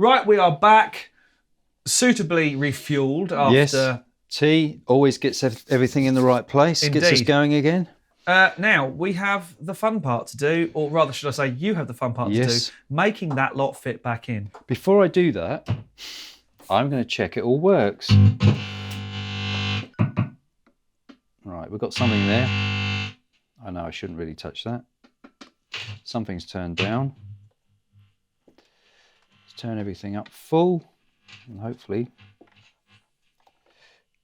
Right, we are back, suitably refueled after... Yes, tea always gets everything in the right place, Indeed. gets us going again. Now, we have the fun part to do, or rather, should I say, you have the fun part to do, making that lot fit back in. Before I do that, I'm going to check it all works. Right, we've got something there. I know I shouldn't really touch that. Something's turned down. Let's turn everything up full, and hopefully,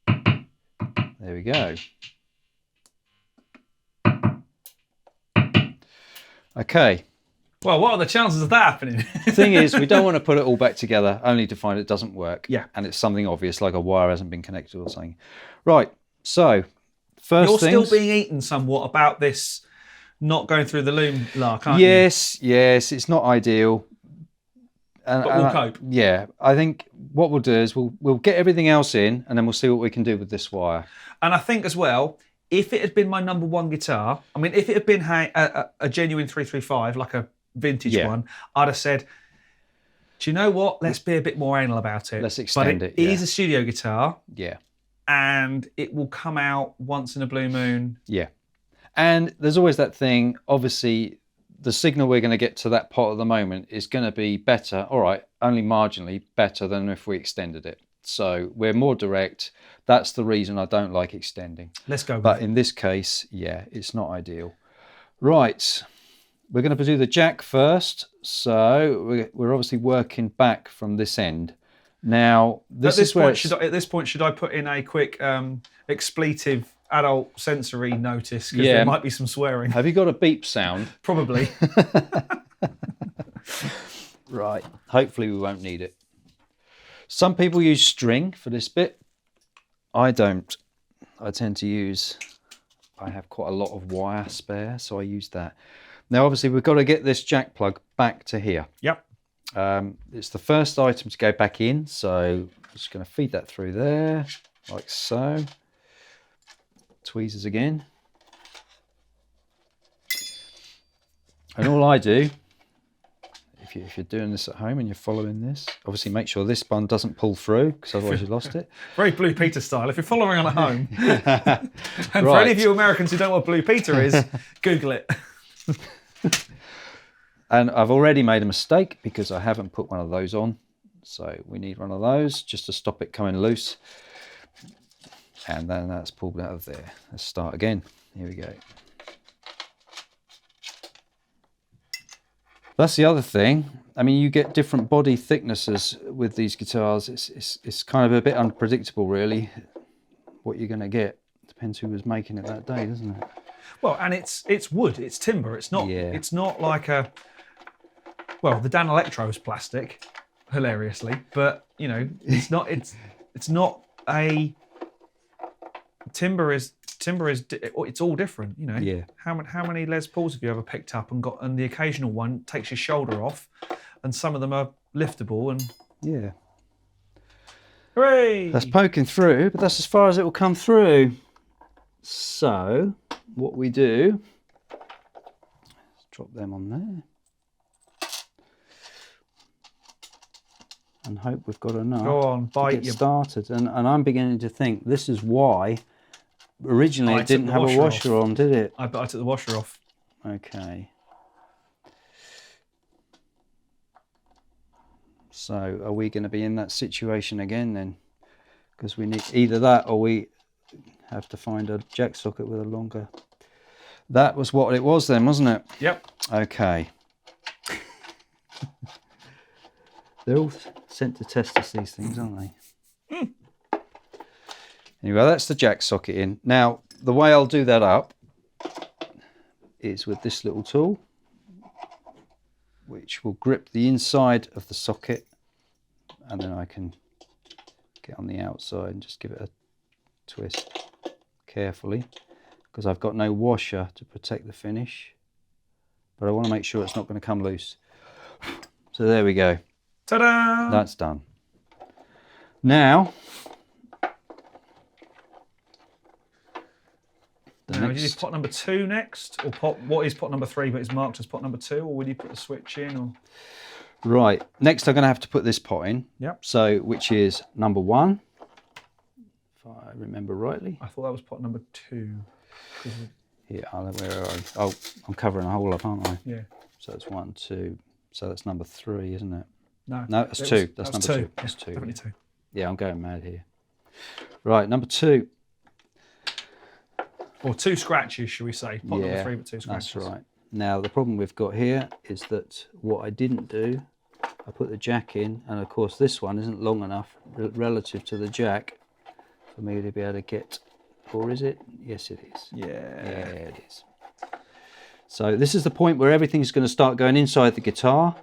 there we go. Okay. Well, what are the chances of that happening? The thing is, we don't want to put it all back together, only to find it doesn't work. Yeah. And it's something obvious, like a wire hasn't been connected or something. Right, so, first You're things... still being eaten somewhat about this not going through the loom lark, aren't you? Yes, it's not ideal. But we'll cope. Yeah, I think what we'll do is we'll get everything else in, and then we'll see what we can do with this wire. And I think as well, if it had been my number one guitar, I mean, if it had been a genuine 335, like a vintage one, I'd have said, do you know what? Let's be a bit more anal about it. Let's extend it. But it is a studio guitar. Yeah. And it will come out once in a blue moon. Yeah. And there's always that thing, obviously, the signal we're going to get to that pot at the moment is going to be better, all right, only marginally better than if we extended it. So we're more direct. That's the reason I don't like extending. Let's go. But in this case, yeah, it's not ideal. Right, we're going to do the jack first. So we're obviously working back from this end. Now, at this point, should I put in a quick expletive adult sensory notice? Because there might be some swearing. Have you got a beep sound? Probably. Right, hopefully we won't need it. Some people use string for this bit. I don't. I tend to use, I have quite a lot of wire spare, so I use that. Now, obviously, we've got to get this jack plug back to here. Yep. It's the first item to go back in, so I'm just going to feed that through there, like so. Tweezers again. And all I do, if you're doing this at home and you're following this, obviously make sure this bun doesn't pull through, because otherwise you lost it. Very Blue Peter style. If you're following on at home, and for any of you Americans who don't know what Blue Peter is, Google it. And I've already made a mistake because I haven't put one of those on. So we need one of those just to stop it coming loose. And then that's pulled out of there. Let's start again. Here we go. That's the other thing. I mean, you get different body thicknesses with these guitars. It's kind of a bit unpredictable, really, what you're going to get. Depends who was making it that day, doesn't it? Well, and it's wood, it's timber. It's not like a... Well, the Dan Electro is plastic, hilariously, but you know, it's not a timber is it's all different, you know. Yeah. How many Les Pauls have you ever picked up and the occasional one takes your shoulder off, and some of them are liftable and yeah. Hooray! That's poking through, but that's as far as it will come through. So what we do, let's drop them on there. And hope we've got enough to get started. And I'm beginning to think this is why originally it didn't have a washer on, did it? I took the washer off. Okay. So are we going to be in that situation again then? Because we need either that or we have to find a jack socket with a longer... That was what it was then, wasn't it? Yep. Okay. They're all sent to test us, these things, aren't they? Anyway, that's the jack socket in. Now, the way I'll do that up is with this little tool, which will grip the inside of the socket, and then I can get on the outside and just give it a twist carefully, because I've got no washer to protect the finish, but I want to make sure it's not going to come loose. So there we go. Ta-da! That's done. Now, would you do pot number 2 next, or what is pot number 3 but is marked as pot number 2, or would you put the switch in? Or Right, next I'm going to have to put this pot in. Yep. So, which is number 1, if I remember rightly. I thought that was pot number 2. Here, where are I? Oh, I'm covering a hole up, aren't I? Yeah. So it's 1, 2. So that's number 3, isn't it? No. No, that's 2. That's number 2. That's 2. Definitely 2. Yeah, I'm going mad here. Right, number 2. Or 2 scratches, shall we say? Pot number 3, but 2 scratches. That's right. Now the problem we've got here is that what I didn't do, I put the jack in, and of course this one isn't long enough relative to the jack for me to be able to get, or is it? Yes, it is. Yeah. Yeah, it is. So this is the point where everything's going to start going inside the guitar,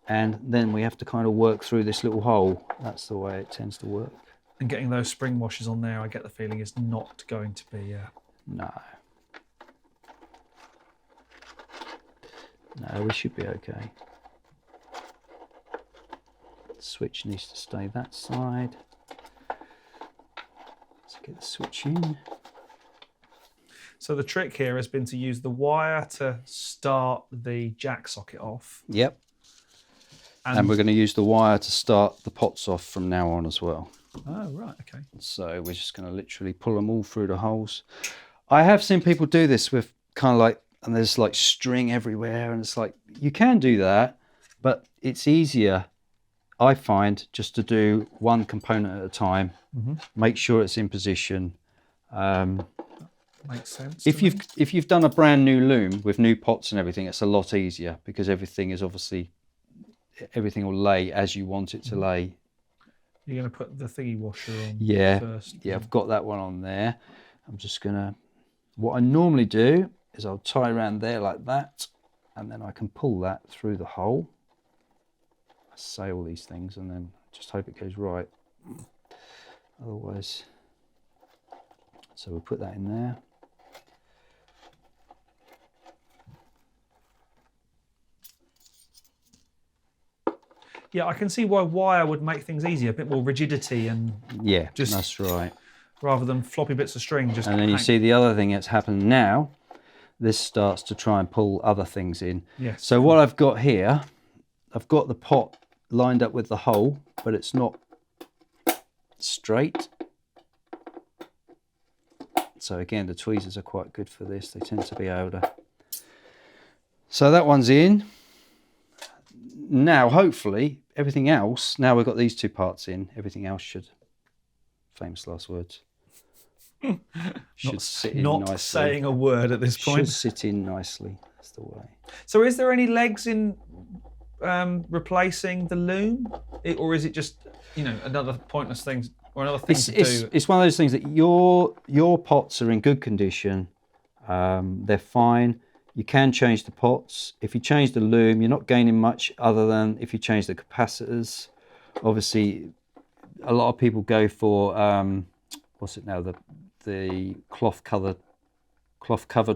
and then we have to kind of work through this little hole. That's the way it tends to work. And getting those spring washers on there, I get the feeling, is not going to be... No. No, we should be okay. The switch needs to stay that side. Let's get the switch in. So the trick here has been to use the wire to start the jack socket off. Yep. And we're going to use the wire to start the pots off from now on as well. Oh, right, okay. So we're just going to literally pull them all through the holes. I have seen people do this with kind of like, and there's like string everywhere, and it's like, you can do that, but it's easier, I find, just to do one component at a time, make sure it's in position. Makes sense. If you've done a brand new loom with new pots and everything, it's a lot easier because everything will lay as you want it to lay. You're going to put the thingy washer on first. Yeah, I've got that one on there. I'm just going to, what I normally do is I'll tie around there like that, and then I can pull that through the hole. I say all these things and then just hope it goes right. Otherwise, so we'll put that in there. Yeah, I can see why wire would make things easier, a bit more rigidity and just that's right. Rather than floppy bits of string. Just and then you see the other thing that's happened now. This starts to try and pull other things in. Yes. So what I've got here, I've got the pot lined up with the hole, but it's not straight. So again, the tweezers are quite good for this. They tend to be able to. So that one's in. Now, hopefully, everything else, now we've got these 2 parts in, everything else should, famous last words, should sit in nicely. Not saying a word at this point. Should sit in nicely, that's the way. So is there any legs in replacing the loom? Or is it just, another pointless thing, or another thing to do? It's one of those things that your pots are in good condition, they're fine. You can change the pots. If you change the loom, you're not gaining much other than if you change the capacitors. Obviously, a lot of people go for, what's it now, the cloth covered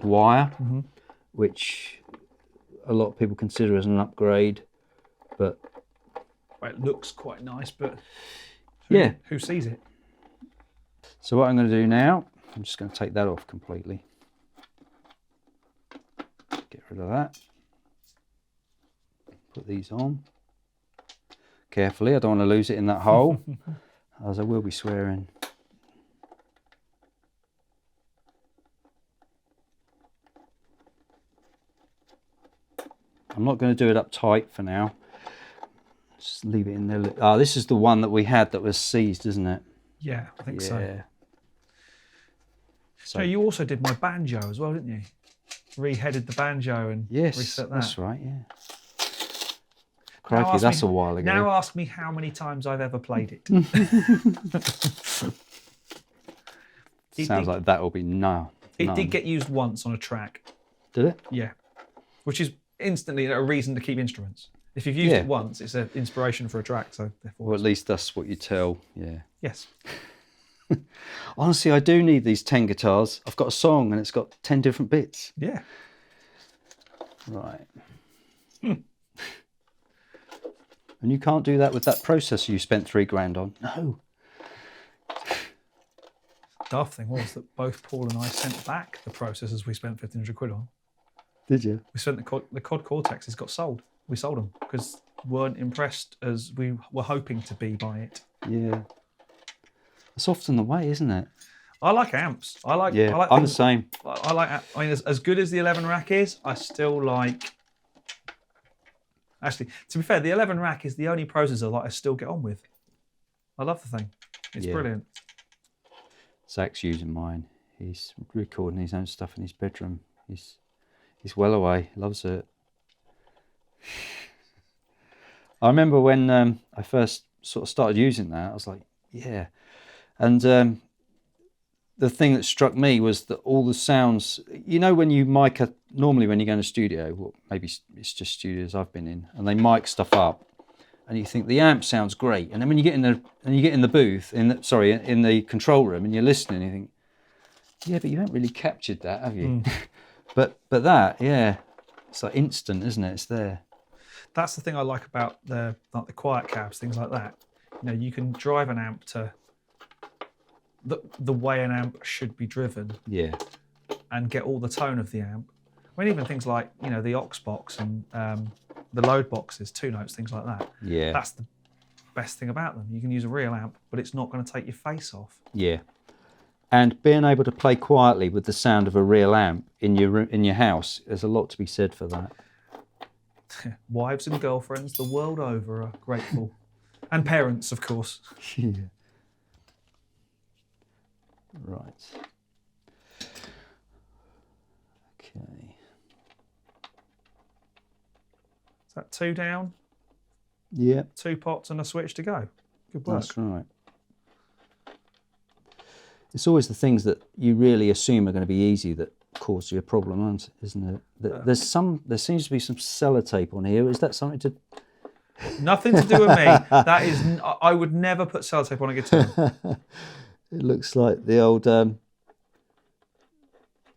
wire, which a lot of people consider as an upgrade. But it looks quite nice, but who sees it? So what I'm going to do now, I'm just going to take that off completely. Get rid of that. Put these on. Carefully, I don't want to lose it in that hole, as I will be swearing. I'm not going to do it up tight for now. Just leave it in there. Ah, this is the one that we had that was seized, isn't it? Yeah, I think so. So you also did my banjo as well, didn't you? Reheaded the banjo and reset that. That's right, yeah. Crikey, that's a while ago. Now ask me how many times I've ever played it. Sounds like that will be none. It did get used once on a track. Did it? Yeah. Which is instantly a reason to keep instruments. If you've used it once, it's an inspiration for a track. So therefore, or at least that's what you tell, Yes. Honestly, I do need these 10 guitars. I've got a song and it's got 10 different bits. Yeah. Right. And you can't do that with that processor you spent $3,000 on. No. Daft thing was that both Paul and I sent back the processors we spent £1,500 on. Did you? We spent the Cod Cortexes got sold. We sold them because weren't impressed as we were hoping to be by it. Yeah. It's often the way, isn't it? I like amps. I like I'm the same. I like. I mean, as good as the 11 rack is, I still like. Actually, to be fair, the 11 rack is the only processor that I still get on with. I love the thing. It's brilliant. Zach's using mine. He's recording his own stuff in his bedroom. He's well away. Loves it. I remember when I first sort of started using that, I was like, yeah. And the thing that struck me was that all the sounds, you know, when you mic normally when you go in a studio, well, maybe it's just studios I've been in, and they mic stuff up, and you think the amp sounds great, and then when you get in the booth, in the control room, and you're listening, you think, yeah, but you haven't really captured that, have you? but that, yeah, it's like instant, isn't it? It's there. That's the thing I like about the quiet cabs, things like that. You know, you can drive an amp to the way an amp should be driven. Yeah. And get all the tone of the amp. I mean, even things like, you know, the aux box and the load boxes, 2 notes, things like that. Yeah. That's the best thing about them. You can use a real amp, but it's not going to take your face off. Yeah. And being able to play quietly with the sound of a real amp in your house, there's a lot to be said for that. Wives and girlfriends the world over are grateful. And parents, of course. Yeah. Right. Okay. Is that 2 down? Yeah. 2 pots and a switch to go. Good work. That's right. It's always the things that you really assume are going to be easy that cause you a problem, isn't it? There seems to be some sellotape on here. Is that something to? Nothing to do with me. That is, I would never put sellotape on a guitar. It looks like the old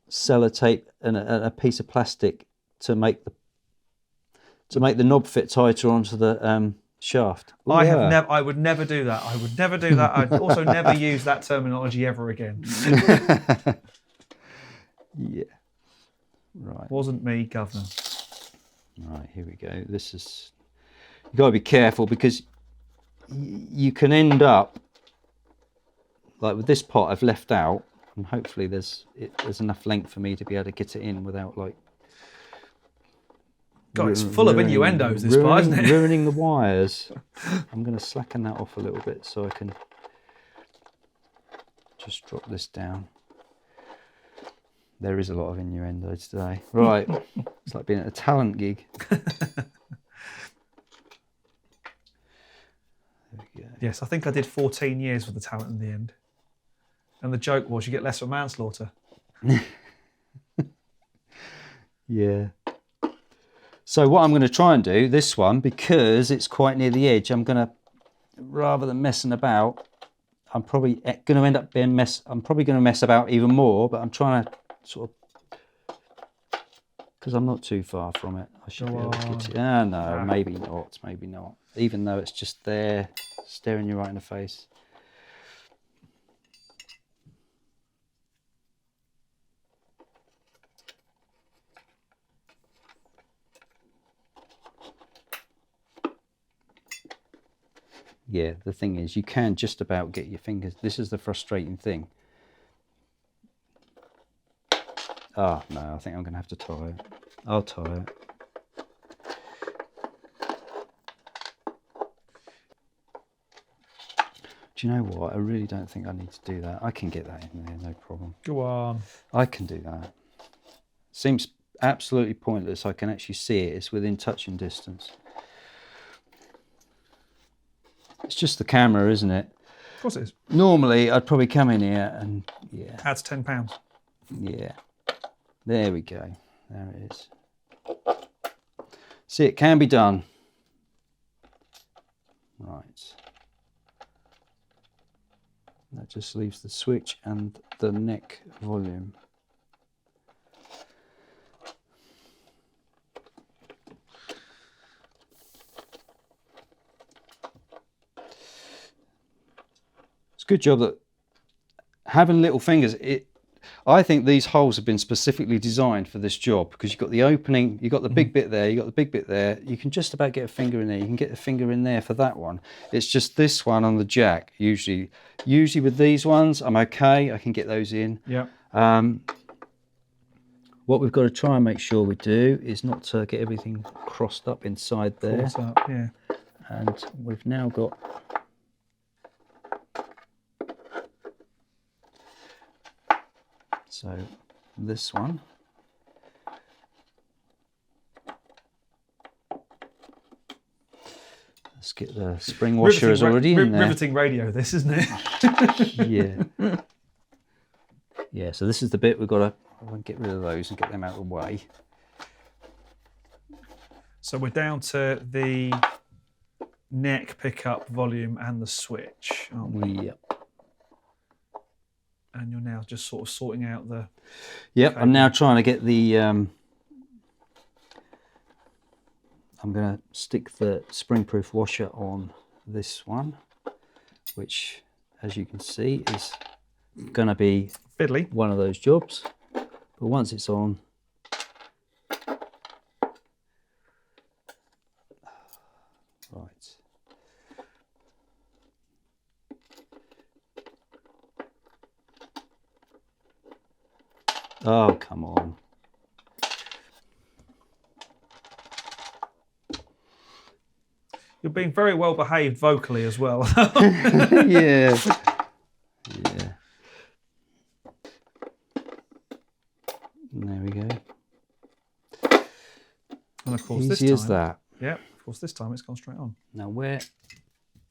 sellotape and a piece of plastic to make the knob fit tighter onto the shaft. Ooh, I would never do that. I would never do that. I'd also never use that terminology ever again. Yeah. Right. Wasn't me, governor. Right, here we go. This is, you've got to be careful because you can end up like with this pot I've left out, and hopefully there's enough length for me to be able to get it in without like. God, it's full of innuendos, this part, isn't it? Ruining the wires. I'm going to slacken that off a little bit so I can just drop this down. There is a lot of innuendos today. Right, it's like being at a talent gig. There we go. Yes, I think I did 14 years with the talent in the end. And the joke was you get less for manslaughter. Yeah. So what I'm going to try and do, this one, because it's quite near the edge, I'm going to, rather than messing about, I'm probably going to end up being I'm probably going to mess about even more, but I'm trying to sort of, because I'm not too far from it. I should be able to get it. No, maybe not. Even though it's just there, staring you right in the face. Yeah, the thing is, you can just about get your fingers. This is the frustrating thing. Oh, no, I think I'm going to have to tie it. I'll tie it. Do you know what? I really don't think I need to do that. I can get that in there, no problem. Go on. I can do that. Seems absolutely pointless. I can actually see it. It's within touching distance. It's just the camera, isn't it? Of course it is. Normally, I'd probably come in here and, yeah. Adds £10. Yeah. There we go. There it is. See, it can be done. Right. That just leaves the switch and the neck volume. It's a good job that having little fingers, I think these holes have been specifically designed for this job because you've got the opening, you've got the big bit there, you've got the big bit there. You can just about get a finger in there. You can get a finger in there for that one. It's just this one on the jack. Usually with these ones, I'm okay. I can get those in. Yeah. What we've got to try and make sure we do is not to get everything crossed up inside there. Up, yeah. And we've now got so this one. Let's get the spring washer is already in there. Riveting radio, this, isn't it? Yeah. Yeah, so this is the bit we've got to get rid of those and get them out of the way. So we're down to the neck, pickup, volume, and the switch, aren't we? Yep. And you're now just sort of sorting out the... Yep, cable. I'm now trying to get the... I'm going to stick the spring-proof washer on this one, which, as you can see, is going to be fiddly. One of those jobs. But once it's on... Right. Oh, come on. You're being very well behaved vocally as well. Yeah. Yeah. There we go. And of course, Easy this time, as that. Yeah, of course, this time it's gone straight on. Now, where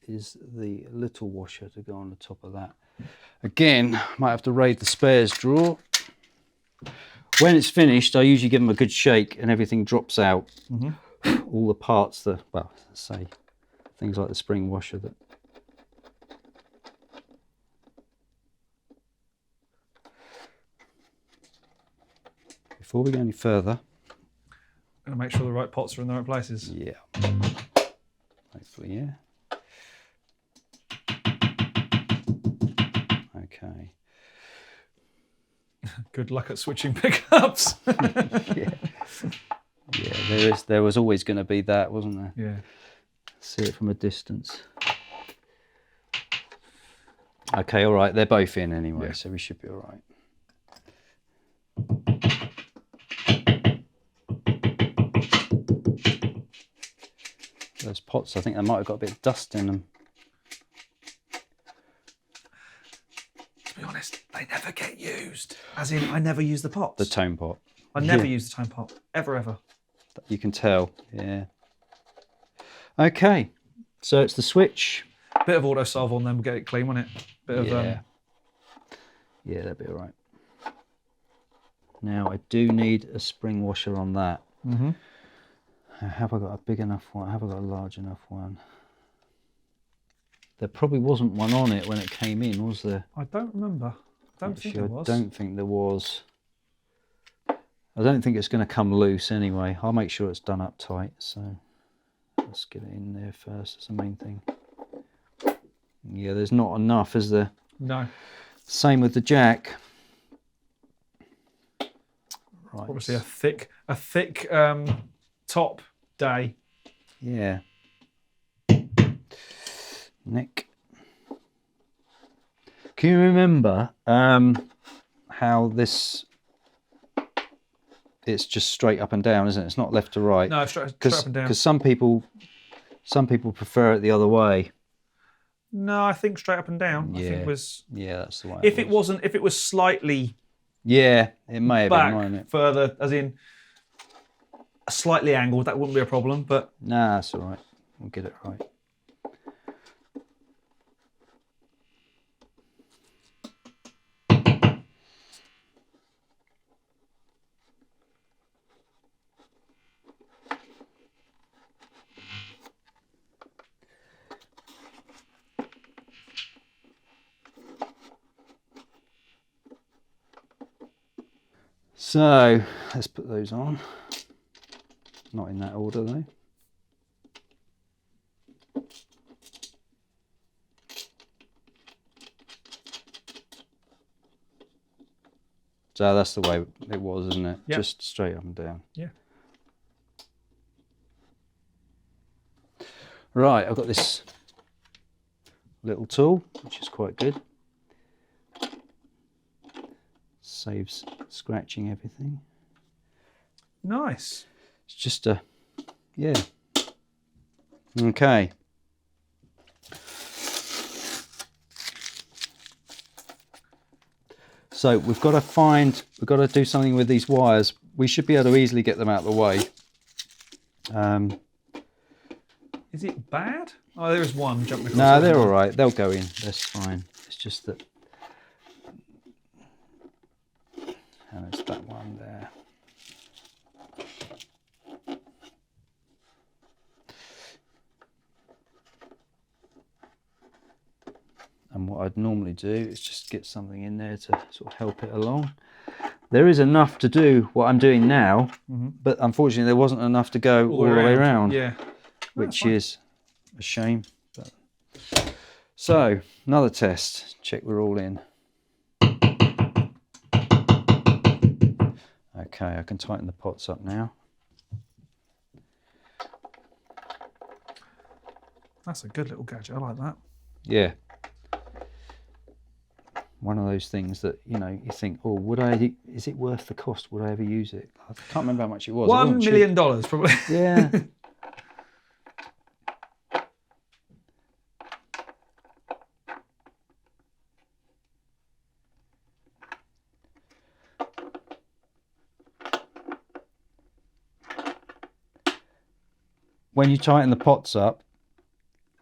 is the little washer to go on the top of that? Again, might have to raid the spares drawer. When it's finished, I usually give them a good shake and everything drops out. Mm-hmm. All the parts, well, say things like the spring washer that. Before we go any further, I'm going to make sure the right pots are in the right places. Yeah. Hopefully, yeah. Okay. Good luck at switching pickups. Yeah. Yeah, there was always going to be that, wasn't there? Yeah. See it from a distance. Okay, all right. They're both in anyway, so we should be all right. Those pots, I think they might have got a bit of dust in them. To be honest, they never get used. As in, I never use the pots. The tone pot. I never use the tone pot. Ever. You can tell, yeah. Okay, so it's the switch. Bit of auto solve on them, get it clean, won't it? Bit of Yeah, that'd be all right. Now I do need a spring washer on that. Mm-hmm. Have I got a big enough one? Have I got a large enough one? There probably wasn't one on it when it came in, was there? I don't remember. I don't think there was. I don't think there was. I don't think it's going to come loose anyway. I'll make sure it's done up tight. So let's get it in there first. That's the main thing. Yeah, there's not enough, is there? No. Same with the jack. Right. Obviously, a thick top day. Yeah. Nick, can you remember how this? It's just straight up and down, isn't it? It's not left to right. No, straight up and down. Because some people prefer it the other way. No, I think straight up and down. Yeah. I think it was. Yeah, that's the way. If it was slightly. Yeah, it may have back been, mightn't it? Further, as in slightly angled, that wouldn't be a problem. But nah, that's all right. We'll get it right. So let's put those on. Not in that order though. So that's the way it was, isn't it? Yep. Just straight up and down. Yeah. Right, I've got this little tool, which is quite good. Saves scratching everything. Nice. It's just a, yeah. Okay. So we've got to do something with these wires. We should be able to easily get them out of the way. Is it bad? Oh, there is one jumping across. No, they're all right. They'll go in. That's fine. It's just that. And it's that one there. And what I'd normally do is just get something in there to sort of help it along. There is enough to do what I'm doing now, but unfortunately there wasn't enough to go all the way around. Yeah. Which is a shame. But... So, another test. Check we're all in. Okay, I can tighten the pots up now. That's a good little gadget. I like that. Yeah. One of those things that, you know, you think, oh, is it worth the cost? Would I ever use it? I can't remember how much it was. $1 million probably. Yeah. When you tighten the pots up,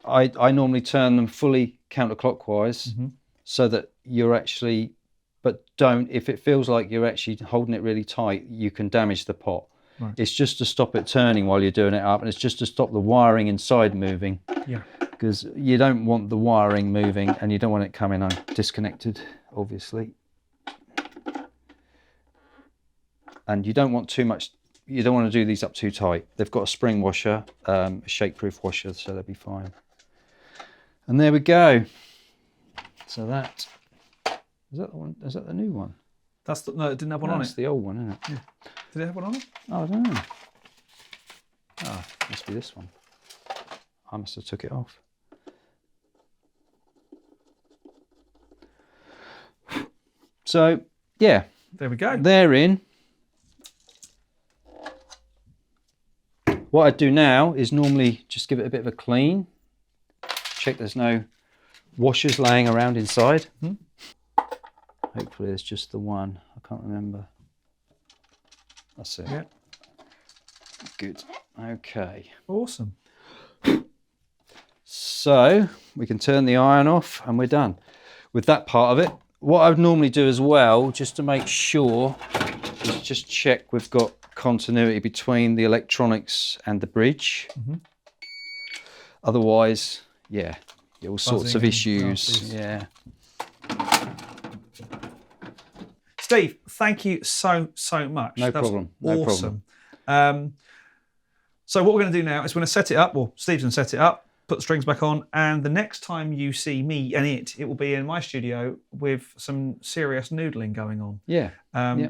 I normally turn them fully counterclockwise so that you're actually, but don't, if it feels like you're actually holding it really tight, you can damage the pot. Right. It's just to stop it turning while you're doing it up, and it's just to stop the wiring inside moving. Yeah. Because you don't want the wiring moving and you don't want it coming disconnected, obviously. And you don't want too much, you don't want to do these up too tight. They've got a spring washer, a shake-proof washer, so they'll be fine. And there we go. So that, is that the one? Is that the new one? That's the, no, it didn't have one on it. That's the old one, isn't it? Yeah. Did it have one on it? Oh, I don't know. Oh, must be this one. I must have took it off. So, yeah. There we go. They're in. What I do now is normally just give it a bit of a clean. Check there's no washers laying around inside. Hopefully there's just the one. I can't remember. That's it. Yeah. Good. Okay. Awesome. So we can turn the iron off and we're done with that part of it. What I would normally do as well, just to make sure, is just check we've got continuity between the electronics and the bridge. Otherwise, yeah, all sorts of issues. Yeah. Steve, thank you so much. No problem. No problem. So what we're going to do now is we're going to set it up. Well, Steve's going to set it up, put the strings back on, and the next time you see me and it will be in my studio with some serious noodling going on. Yeah. I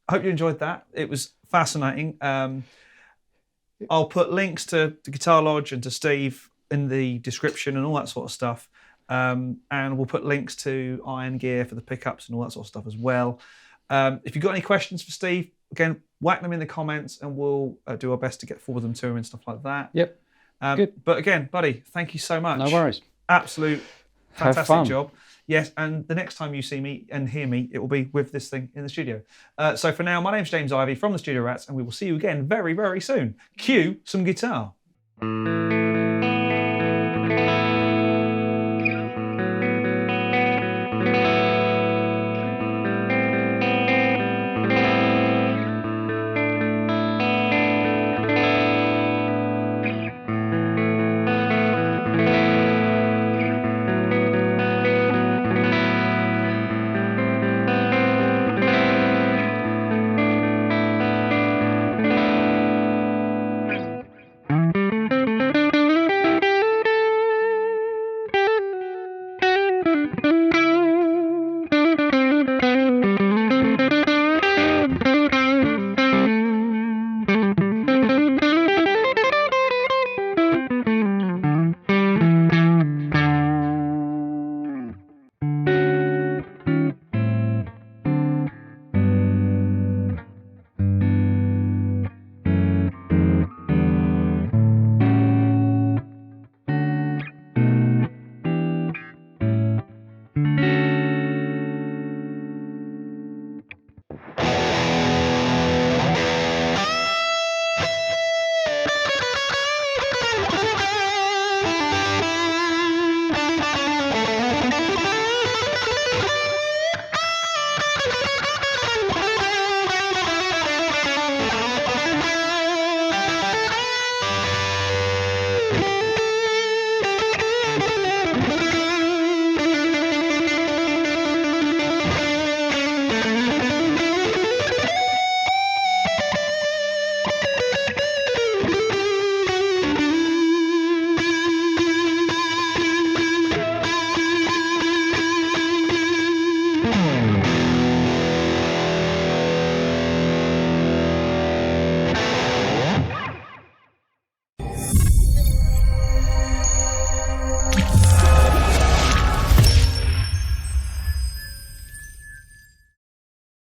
hope you enjoyed that. It was fascinating. I'll put links to the Guitar Lodge and to Steve in the description and all that sort of stuff. And we'll put links to iron gear for the pickups and all that sort of stuff as well. If you've got any questions for Steve, again, whack them in the comments and we'll do our best to get forward them to him and stuff like that. Yep. Good. But again, buddy, thank you so much. No worries. Absolute fantastic job. Yes, and the next time you see me and hear me, it will be with this thing in the studio. So for now, my name's James Ivey from the Studio Rats, and we will see you again very, very soon. Cue some guitar.